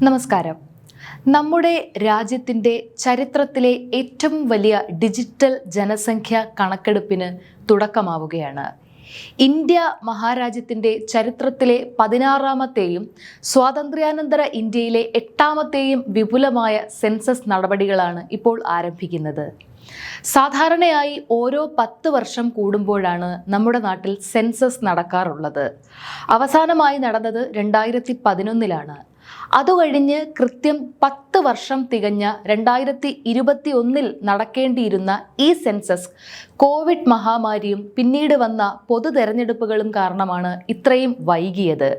നമസ്കാരം. നമ്മുടെ രാജ്യത്തിൻ്റെ ചരിത്രത്തിലെ ഏറ്റവും വലിയ ഡിജിറ്റൽ ജനസംഖ്യാ കണക്കെടുപ്പിന് തുടക്കമാവുകയാണ്. ഇന്ത്യ മഹാരാജ്യത്തിൻ്റെ ചരിത്രത്തിലെ 16ാമത്തെയും സ്വാതന്ത്ര്യാനന്തര ഇന്ത്യയിലെ 8ാമത്തെയും വിപുലമായ സെൻസസ് നടപടികളാണ് ഇപ്പോൾ ആരംഭിക്കുന്നത്. സാധാരണയായി ഓരോ 10 വർഷം കൂടുമ്പോഴാണ് നമ്മുടെ നാട്ടിൽ സെൻസസ് നടക്കാറുള്ളത്. അവസാനമായി നടന്നത് 2011-ലാണ്. അതുകഴിഞ്ഞ് കൃത്യം 10 വർഷം തികഞ്ഞ 2021 നടക്കേണ്ടിയിരുന്ന ഈ സെൻസസ് കോവിഡ് മഹാമാരിയും പിന്നീട് വന്ന പൊതു തെരഞ്ഞെടുപ്പുകളും കാരണമാണ് ഇത്രയും വൈകിയത്.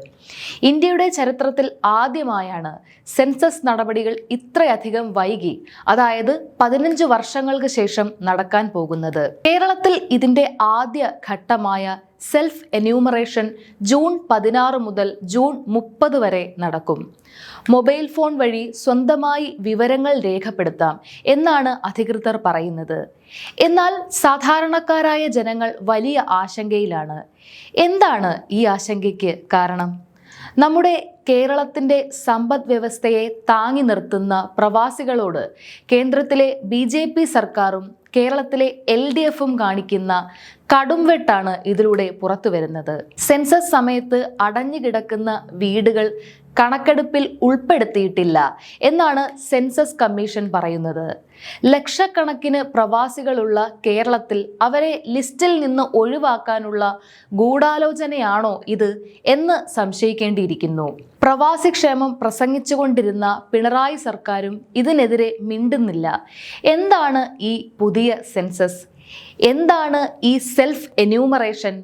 ഇന്ത്യയുടെ ചരിത്രത്തിൽ ആദ്യമായാണ് സെൻസസ് നടപടികൾ ഇത്രയധികം വൈകി, അതായത് 15 വർഷങ്ങൾക്ക് ശേഷം നടക്കാൻ പോകുന്നത്. കേരളത്തിൽ ഇതിൻ്റെ ആദ്യ ഘട്ടമായ സെൽഫ് എന്യൂമറേഷൻ ജൂൺ 16 മുതൽ ജൂൺ 30 വരെ നടക്കും. മൊബൈൽ ഫോൺ വഴി സ്വന്തമായി വിവരങ്ങൾ രേഖപ്പെടുത്താം എന്നാണ് അധികൃതർ പറയുന്നത്. എന്നാൽ സാധാരണക്കാരായ ജനങ്ങൾ വലിയ ആശങ്കയിലാണ്. എന്താണ് ഈ ആശങ്കയ്ക്ക് കാരണം? നമ്മുടെ കേരളത്തിൻ്റെ സമ്പദ് വ്യവസ്ഥയെ താങ്ങി നിർത്തുന്ന പ്രവാസികളോട് കേന്ദ്രത്തിലെ BJP സർക്കാരും കേരളത്തിലെ LDFും കാണിക്കുന്ന കടുംവെട്ടാണ് ഇതിലൂടെ പുറത്തു വരുന്നത്. സെൻസസ് സമയത്ത് അടഞ്ഞുകിടക്കുന്ന വീടുകൾ കണക്കെടുപ്പിൽ ഉൾപ്പെടുത്തിയിട്ടില്ല എന്നാണ് സെൻസസ് കമ്മീഷൻ പറയുന്നത്. ലക്ഷക്കണക്കിന് പ്രവാസികളുള്ള കേരളത്തിൽ അവരെ ലിസ്റ്റിൽ നിന്ന് ഒഴിവാക്കാനുള്ള ഗൂഢാലോചനയാണോ ഇത് എന്ന് സംശയിക്കേണ്ടിയിരിക്കുന്നു. പ്രവാസിക്ഷേമം പ്രസംഗിച്ചുകൊണ്ടിരുന്ന പിണറായി സർക്കാരും ഇതിനെതിരെ മിണ്ടുന്നില്ല. എന്താണ് ഈ പുതിയ സെൻസസ്? എന്താണ് ഈ സെൽഫ് എന്യൂമറേഷൻ?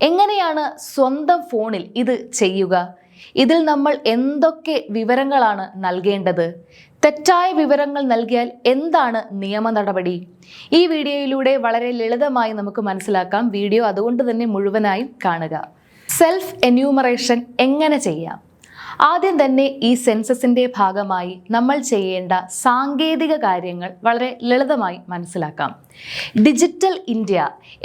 എങ്ങനെയാണ് സ്വന്തം ഫോണിൽ ഇത് ചെയ്യുക? ഇതിൽ നമ്മൾ എന്തൊക്കെ വിവരങ്ങളാണ് നൽകേണ്ടത്? തെറ്റായ വിവരങ്ങൾ നൽകിയാൽ എന്താണ് നിയമ നടപടി? ഈ വീഡിയോയിലൂടെ വളരെ ലളിതമായി നമുക്ക് മനസ്സിലാക്കാം. വീഡിയോ അതുകൊണ്ട് തന്നെ മുഴുവനായും കാണുക. സെൽഫ് എന്യൂമറേഷൻ എങ്ങനെ ചെയ്യാം? ആദ്യം തന്നെ ഈ സെൻസസിൻ്റെ ഭാഗമായി നമ്മൾ ചെയ്യേണ്ട സാങ്കേതിക കാര്യങ്ങൾ വളരെ ലളിതമായി മനസ്സിലാക്കാം. ഡിജിറ്റൽ ഇന്ത്യ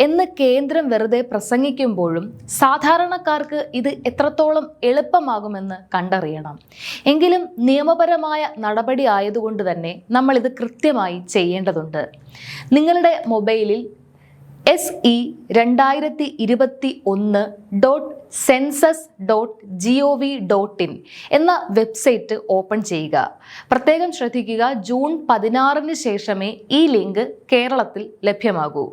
എന്ന് കേന്ദ്രം വെറുതെ പ്രസംഗിക്കുമ്പോഴും സാധാരണക്കാർക്ക് ഇത് എത്രത്തോളം എളുപ്പമാകുമെന്ന് കണ്ടറിയണം. എങ്കിലും നിയമപരമായ നടപടി ആയതുകൊണ്ട് തന്നെ നമ്മളിത് കൃത്യമായി ചെയ്യേണ്ടതുണ്ട്. നിങ്ങളുടെ മൊബൈലിൽ se2021.census.gov.in എന്ന വെബ്സൈറ്റ് ഓപ്പൺ ചെയ്യുക. പ്രത്യേകം ശ്രദ്ധിക്കുക, ജൂൺ 16 ശേഷമേ ഈ ലിങ്ക് കേരളത്തിൽ ലഭ്യമാകൂ.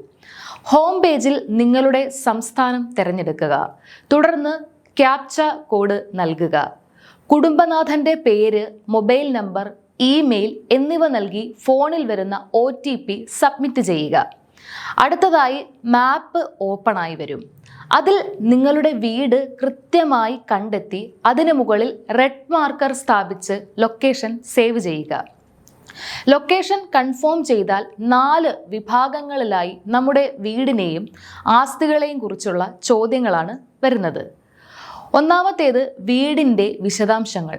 ഹോം പേജിൽ നിങ്ങളുടെ സംസ്ഥാനം തിരഞ്ഞെടുക്കുക. തുടർന്ന് ക്യാപ്ച കോഡ് നൽകുക. കുടുംബനാഥൻ്റെ പേര്, മൊബൈൽ നമ്പർ, ഇമെയിൽ എന്നിവ നൽകി ഫോണിൽ വരുന്ന OTP സബ്മിറ്റ് ചെയ്യുക. അടുത്തതായി മാപ്പ് ഓപ്പൺ ആയി വരും. അതിൽ നിങ്ങളുടെ വീട് കൃത്യമായി കണ്ടെത്തി അതിന് മുകളിൽ റെഡ് മാർക്കർ സ്ഥാപിച്ച് ലൊക്കേഷൻ സേവ് ചെയ്യുക. ലൊക്കേഷൻ കൺഫേം ചെയ്താൽ 4 വിഭാഗങ്ങളിലായി നമ്മുടെ വീടിനെയും ആസ്തികളെയും കുറിച്ചുള്ള ചോദ്യങ്ങളാണ് വരുന്നത്. ഒന്നാമത്തേത് വീടിൻ്റെ വിശദാംശങ്ങൾ.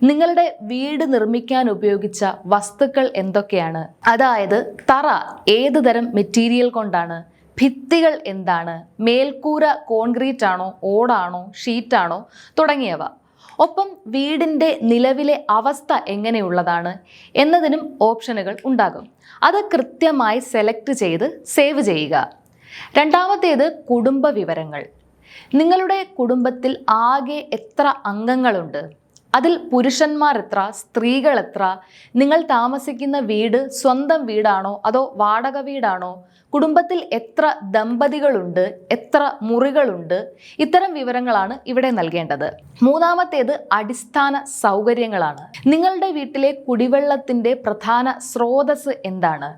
നിങ്ങളുടെ വീട് നിർമ്മിക്കാൻ ഉപയോഗിച്ച വസ്തുക്കൾ എന്തൊക്കെയാണ്? അതായത് തറ ഏത് തരം മെറ്റീരിയൽ കൊണ്ടാണ്, ഭിത്തികൾ എന്താണ്, മേൽക്കൂര കോൺക്രീറ്റ് ആണോ, ഓടാണോ, ഷീറ്റാണോ തുടങ്ങിയവ. ഒപ്പം വീടിൻ്റെ നിലവിലെ അവസ്ഥ എങ്ങനെയുള്ളതാണ് എന്നതിനും ഓപ്ഷനുകൾ ഉണ്ടാകും. അത് കൃത്യമായി സെലക്ട് ചെയ്ത് സേവ് ചെയ്യുക. രണ്ടാമത്തേത് കുടുംബ വിവരങ്ങൾ. നിങ്ങളുടെ കുടുംബത്തിൽ ആകെ എത്ര അംഗങ്ങളുണ്ട്? അതിൽ പുരുഷന്മാർ എത്ര, സ്ത്രീകൾ എത്ര, നിങ്ങൾ താമസിക്കുന്ന വീട് സ്വന്തം വീടാണോ അതോ വാടക വീടാണോ, കുടുംബത്തിൽ എത്ര ദമ്പതികളുണ്ട്, എത്ര മുറികളുണ്ട്, ഇത്തരം വിവരങ്ങളാണ് ഇവിടെ നൽകേണ്ടത്. മൂന്നാമത്തേത് അടിസ്ഥാന സൗകര്യങ്ങളാണ്. നിങ്ങളുടെ വീട്ടിലെ കുടിവെള്ളത്തിൻ്റെ പ്രധാന സ്രോതസ് എന്താണ്?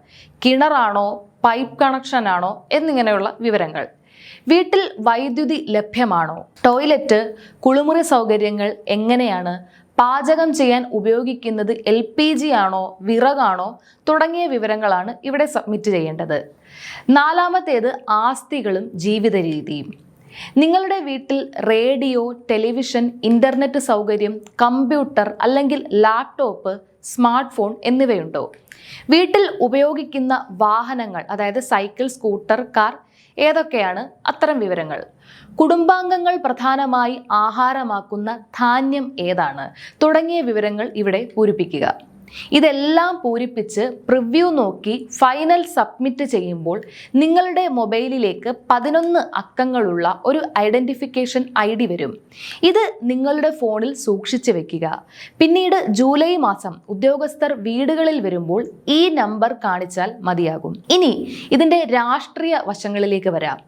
കിണറാണോ, പൈപ്പ് കണക്ഷൻ ആണോ എന്നിങ്ങനെയുള്ള വിവരങ്ങൾ. വീട്ടിൽ വൈദ്യുതി ലഭ്യമാണോ? ടോയ്ലറ്റ്, കുളിമുറി സൗകര്യങ്ങൾ എങ്ങനെയാണ്? പാചകം ചെയ്യാൻ ഉപയോഗിക്കുന്നത് LPG ആണോ, വിറകാണോ തുടങ്ങിയ വിവരങ്ങളാണ് ഇവിടെ സബ്മിറ്റ് ചെയ്യേണ്ടത്. നാലാമത്തേത് ആസ്തികളും ജീവിത രീതിയും. നിങ്ങളുടെ വീട്ടിൽ റേഡിയോ, ടെലിവിഷൻ, ഇൻ്റർനെറ്റ് സൗകര്യം, കമ്പ്യൂട്ടർ അല്ലെങ്കിൽ ലാപ്ടോപ്പ്, സ്മാർട്ട് ഫോൺ എന്നിവയുണ്ടോ? വീട്ടിൽ ഉപയോഗിക്കുന്ന വാഹനങ്ങൾ, അതായത് സൈക്കിൾ, സ്കൂട്ടർ, കാർ ഏതൊക്കെയാണ് അത്തരം വിവരങ്ങൾ? കുടുംബാംഗങ്ങൾ പ്രധാനമായി ആഹാരമാക്കുന്ന ധാന്യം ഏതാണ്? തുടങ്ങിയ വിവരങ്ങൾ ഇവിടെ പൂരിപ്പിക്കുക. ഇതെല്ലാം പൂരിപ്പിച്ച് പ്രിവ്യൂ നോക്കി ഫൈനൽ സബ്മിറ്റ് ചെയ്യുമ്പോൾ നിങ്ങളുടെ മൊബൈലിലേക്ക് 11 അക്കങ്ങളുള്ള ഒരു ഐഡന്റിഫിക്കേഷൻ ID വരും. ഇത് നിങ്ങളുടെ ഫോണിൽ സൂക്ഷിച്ചു വെക്കുക. പിന്നീട് ജൂലൈ മാസം ഉദ്യോഗസ്ഥർ വീടുകളിൽ വരുമ്പോൾ ഈ നമ്പർ കാണിച്ചാൽ മതിയാകും. ഇനി ഇതിന്റെ രാഷ്ട്രീയ വശങ്ങളിലേക്ക് വരാം.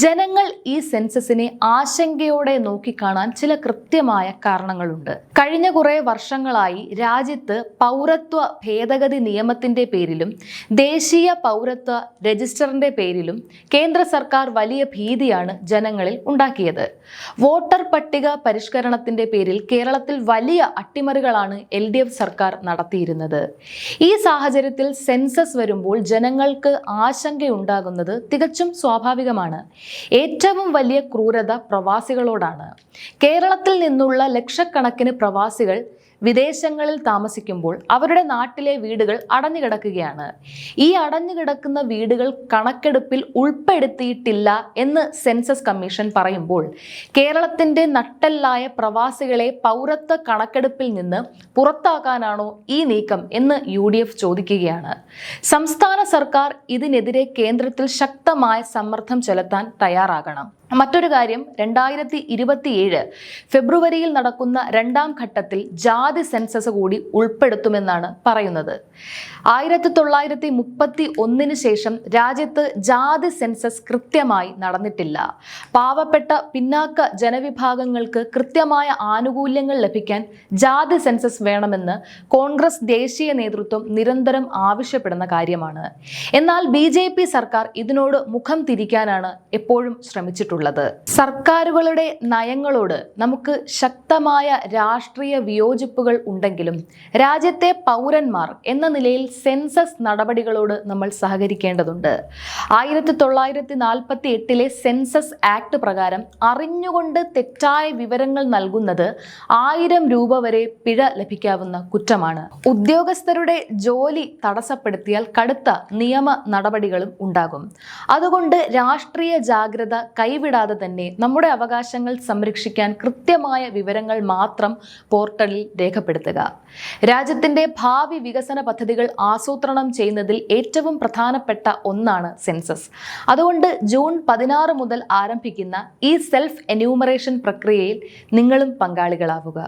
ജനങ്ങൾ ഈ സെൻസസിനെ ആശങ്കയോടെ നോക്കിക്കാണാൻ ചില കൃത്യമായ കാരണങ്ങളുണ്ട്. കഴിഞ്ഞ കുറെ വർഷങ്ങളായി രാജ്യത്ത് പൗരത്വ ഭേദഗതി നിയമത്തിന്റെ പേരിലും ദേശീയ പൗരത്വ രജിസ്റ്ററിന്റെ പേരിലും കേന്ദ്ര സർക്കാർ വലിയ ഭീതിയാണ് ജനങ്ങളിൽ ഉണ്ടാക്കിയത്. വോട്ടർ പട്ടിക പരിഷ്കരണത്തിന്റെ പേരിൽ കേരളത്തിൽ വലിയ അട്ടിമറികളാണ് LDF സർക്കാർ നടത്തിയിരുന്നത്. ഈ സാഹചര്യത്തിൽ സെൻസസ് വരുമ്പോൾ ജനങ്ങൾക്ക് ആശങ്കയുണ്ടാകുന്നത് തികച്ചും സ്വാഭാവികമാണ്. ഏറ്റവും വലിയ ക്രൂരത പ്രവാസികളോടാണ്. കേരളത്തിൽ നിന്നുള്ള ലക്ഷക്കണക്കിന് പ്രവാസികൾ വിദേശങ്ങളിൽ താമസിക്കുമ്പോൾ അവരുടെ നാട്ടിലെ വീടുകൾ അടഞ്ഞുകിടക്കുകയാണ്. ഈ അടഞ്ഞുകിടക്കുന്ന വീടുകൾ കണക്കെടുപ്പിൽ ഉൾപ്പെടുത്തിയിട്ടില്ല എന്ന് സെൻസസ് കമ്മീഷൻ പറയുമ്പോൾ കേരളത്തിന്റെ നട്ടെല്ലായ പ്രവാസികളെ പൗരത്വ കണക്കെടുപ്പിൽ നിന്ന് പുറത്താക്കാനാണോ ഈ നീക്കം എന്ന് UDF ചോദിക്കുകയാണ്. സംസ്ഥാന സർക്കാർ ഇതിനെതിരെ കേന്ദ്രത്തിൽ ശക്തമായ സമ്മർദ്ദം ചെലുത്താൻ തയ്യാറാകണം. മറ്റൊരു കാര്യം, 2027 ഫെബ്രുവരിയിൽ നടക്കുന്ന 2ാം ഘട്ടത്തിൽ ജാതി സെൻസസ് കൂടി ഉൾപ്പെടുത്തുമെന്നാണ് പറയുന്നത്. 1931 ശേഷം രാജ്യത്ത് ജാതി സെൻസസ് കൃത്യമായി നടന്നിട്ടില്ല. പാവപ്പെട്ട പിന്നാക്ക ജനവിഭാഗങ്ങൾക്ക് കൃത്യമായ ആനുകൂല്യങ്ങൾ ലഭിക്കാൻ ജാതി സെൻസസ് വേണമെന്ന് കോൺഗ്രസ് ദേശീയ നേതൃത്വം നിരന്തരം ആവശ്യപ്പെടുന്ന കാര്യമാണ്. എന്നാൽ BJP സർക്കാർ ഇതിനോട് മുഖം തിരിക്കാനാണ് എപ്പോഴും ശ്രമിച്ചിട്ടുള്ളത്. സർക്കാരുകളുടെ നയങ്ങളോട് നമുക്ക് ശക്തമായ രാഷ്ട്രീയ വിയോജിപ്പുകൾ ഉണ്ടെങ്കിലും രാജ്യത്തെ പൗരന്മാർ എന്ന നിലയിൽ സെൻസസ് നടപടികളോട് നമ്മൾ സഹകരിക്കേണ്ടതുണ്ട്. 1948 സെൻസസ് ആക്ട് പ്രകാരം അറിഞ്ഞുകൊണ്ട് തെറ്റായ വിവരങ്ങൾ നൽകുന്നത് 1000 രൂപ വരെ പിഴ ലഭിക്കാവുന്ന കുറ്റമാണ്. ഉദ്യോഗസ്ഥരുടെ ജോലി തടസ്സപ്പെടുത്തിയാൽ കടുത്ത നിയമ നടപടികളും ഉണ്ടാകും. അതുകൊണ്ട് രാഷ്ട്രീയ ജാഗ്രത കൈവിടാതെ തന്നെ നമ്മുടെ അവകാശങ്ങൾ സംരക്ഷിക്കാൻ കൃത്യമായ വിവരങ്ങൾ മാത്രം പോർട്ടലിൽ രേഖപ്പെടുത്തുക. രാജ്യത്തിന്റെ ഭാവി വികസന പദ്ധതികൾ ആസൂത്രണം ചെയ്യുന്നതിൽ ഏറ്റവും പ്രധാനപ്പെട്ട ഒന്നാണ് സെൻസസ്. അതുകൊണ്ട് ജൂൺ 16 മുതൽ ആരംഭിക്കുന്ന ഈ സെൽഫ് എന്യൂമറേഷൻ പ്രക്രിയയിൽ നിങ്ങളും പങ്കാളികളാവുക.